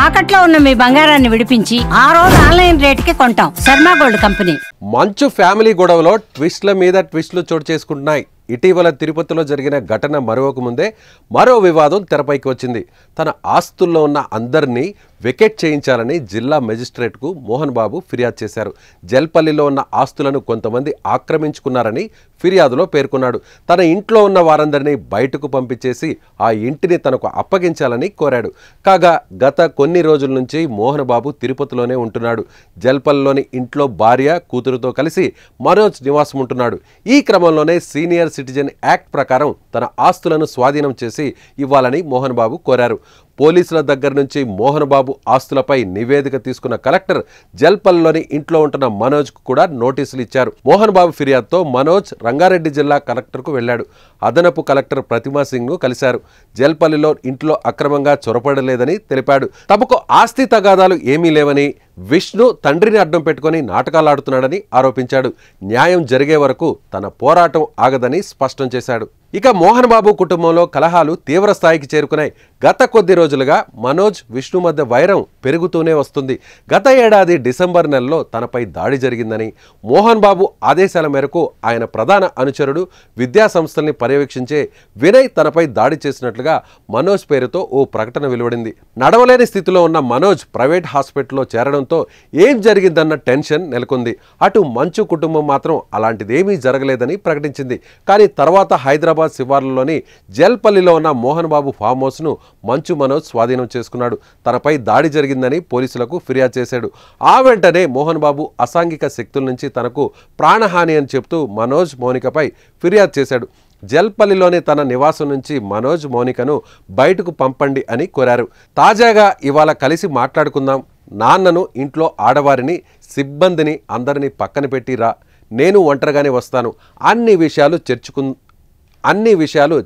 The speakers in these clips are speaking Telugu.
తాకట్లో ఉన్న మీ బంగారాన్ని విడిపించి ఆ రోజు ఆన్లైన్ రేటుకి కొంటాం. Sharma gold company. మంచు ఫ్యామిలీ గొడవలో ట్విస్ట్ల మీద ట్విస్టులు చోటు చేసుకుంటున్నాయి. ఇటీవల తిరుపతిలో జరిగిన ఘటన మరొక ముందే మరో వివాదం తెరపైకి వచ్చింది. తన ఆస్తుల్లో ఉన్న అందరినీ వెకెట్ చేయించాలని జిల్లా మెజిస్ట్రేట్కు మోహన్ బాబు ఫిర్యాదు చేశారు. జల్పల్లిలో ఉన్న ఆస్తులను కొంతమంది ఆక్రమించుకున్నారని ఫిర్యాదులో పేర్కొన్నాడు. తన ఇంట్లో ఉన్న వారందరినీ బయటకు పంపించేసి ఆ ఇంటిని తనకు అప్పగించాలని కోరాడు. కాగా గత కొన్ని రోజుల నుంచి మోహన్ బాబు తిరుపతిలోనే ఉంటున్నాడు. జల్పల్లిలోని ఇంట్లో భార్య కూతురుతో కలిసి మనోజ్ నివాసం ఉంటున్నాడు. ఈ క్రమంలోనే సీనియర్ సిటిజన్ యాక్ట్ ప్రకారం తన ఆస్తులను స్వాధీనం చేసి ఇవ్వాలని మోహన్ బాబు కోరారు. పోలీసుల దగ్గర నుంచి మోహన్ బాబు ఆస్తులపై నివేదిక తీసుకున్న కలెక్టర్ జల్పల్లిలోని ఇంట్లో ఉంటున్న మనోజ్ కు కూడా నోటీసులు ఇచ్చారు. మోహన్ బాబు ఫిర్యాదుతో మనోజ్ రంగారెడ్డి జిల్లా కలెక్టర్కు వెళ్లాడు. అదనపు కలెక్టర్ ప్రతిమా సింగ్ ను కలిశారు. జల్పల్లిలో ఇంట్లో అక్రమంగా చొరపడలేదని తెలిపాడు. తమకు ఆస్తి తగాదాలు ఏమీ లేవని, విష్ణు తండ్రిని అడ్డం పెట్టుకుని నాటకాలాడుతున్నాడని ఆరోపించాడు. న్యాయం జరిగే వరకు తన పోరాటం ఆగదని స్పష్టం చేశాడు. ఇక మోహన్ బాబు కుటుంబంలో కలహాలు తీవ్ర స్థాయికి చేరుకున్నాయి. గత కొద్ది రోజులుగా మనోజ్, విష్ణు మధ్య వైరం పెరుగుతూనే వస్తుంది. గత ఏడాది డిసెంబర్ నెలలో తనపై దాడి జరిగిందని, మోహన్ బాబు ఆదేశాల మేరకు ఆయన ప్రధాన అనుచరుడు విద్యా సంస్థల్ని పర్యవేక్షించే వినయ్ తనపై దాడి చేసినట్లుగా మనోజ్ పేరుతో ఓ ప్రకటన వెలువడింది. నడవలేని స్థితిలో ఉన్న మనోజ్ ప్రైవేట్ హాస్పిటల్లో చేరడంతో ఏం జరిగిందన్న టెన్షన్ నెలకొంది. అటు మంచు కుటుంబం మాత్రం అలాంటిదేమీ జరగలేదని ప్రకటించింది. కానీ తర్వాత హైదరాబాద్ శివార్లలోని జల్పల్లిలో ఉన్న మోహన్ బాబు ఫామ్ హౌస్ ను మంచు మనోజ్ స్వాధీనం చేసుకున్నాడు. తనపై దాడి జరిగిందని పోలీసులకు ఫిర్యాదు చేశాడు. ఆ వెంటనే మోహన్ బాబు అసాంఘిక శక్తుల నుంచి తనకు ప్రాణహాని అని చెప్తూ మనోజ్, మౌనికపై ఫిర్యాదు చేశాడు. జల్పల్లిలోని తన నివాసం నుంచి మనోజ్, మౌనికను బయటకు పంపండి అని కోరారు. తాజాగా ఇవాళ కలిసి మాట్లాడుకుందాం, నాన్నను, ఇంట్లో ఆడవారిని, సిబ్బందిని అందరినీ పక్కన పెట్టిరా, నేను ఒంటరిగానే వస్తాను, అన్ని విషయాలు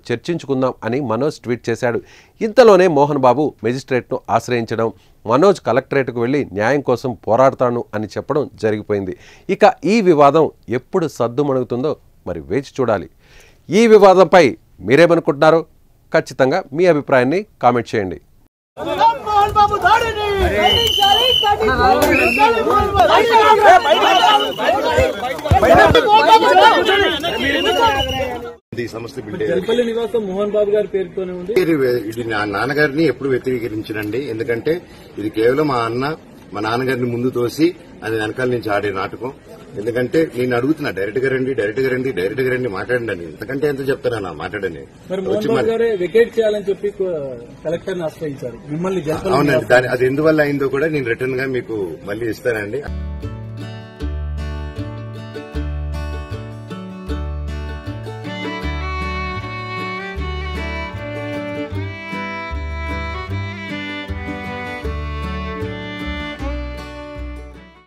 చర్చించుకుందాం అని మనోజ్ ట్వీట్ చేశాడు. ఇంతలోనే మోహన్ బాబు మెజిస్ట్రేట్ను ఆశ్రయించడం, మనోజ్ కలెక్టరేట్కు వెళ్ళి న్యాయం కోసం పోరాడతాను అని చెప్పడం జరిగిపోయింది. ఇక ఈ వివాదం ఎప్పుడు సద్దుమణుగుతుందో మరి వేచి చూడాలి. ఈ వివాదంపై మీరేమనుకుంటున్నారో ఖచ్చితంగా మీ అభిప్రాయాన్ని కామెంట్ చేయండి. మోహన్ బాబు గారి పేరుతోనే ఉంది. ఇది నా నాన్నగారిని ఎప్పుడు వ్యతిరేకించనండి. ఎందుకంటే ఇది కేవలం మా నాన్నగారిని ముందు తోసి అది వెనకాల నుంచి ఆడే నాటకం. ఎందుకంటే నేను అడుగుతున్నా, డైరెక్ట్ గా రండి మాట్లాడండి అని. ఎందుకంటే ఎంత చెప్తారా మాట్లాడండి. వెకేట్ చేయాలని చెప్పి కలెక్టర్ ఆశ్రయించారు మిమ్మల్ని. అవునండి, అది ఎందువల్ల అయిందో కూడా నేను రిటర్న్ గా మీకు మళ్ళీ ఇస్తానండి.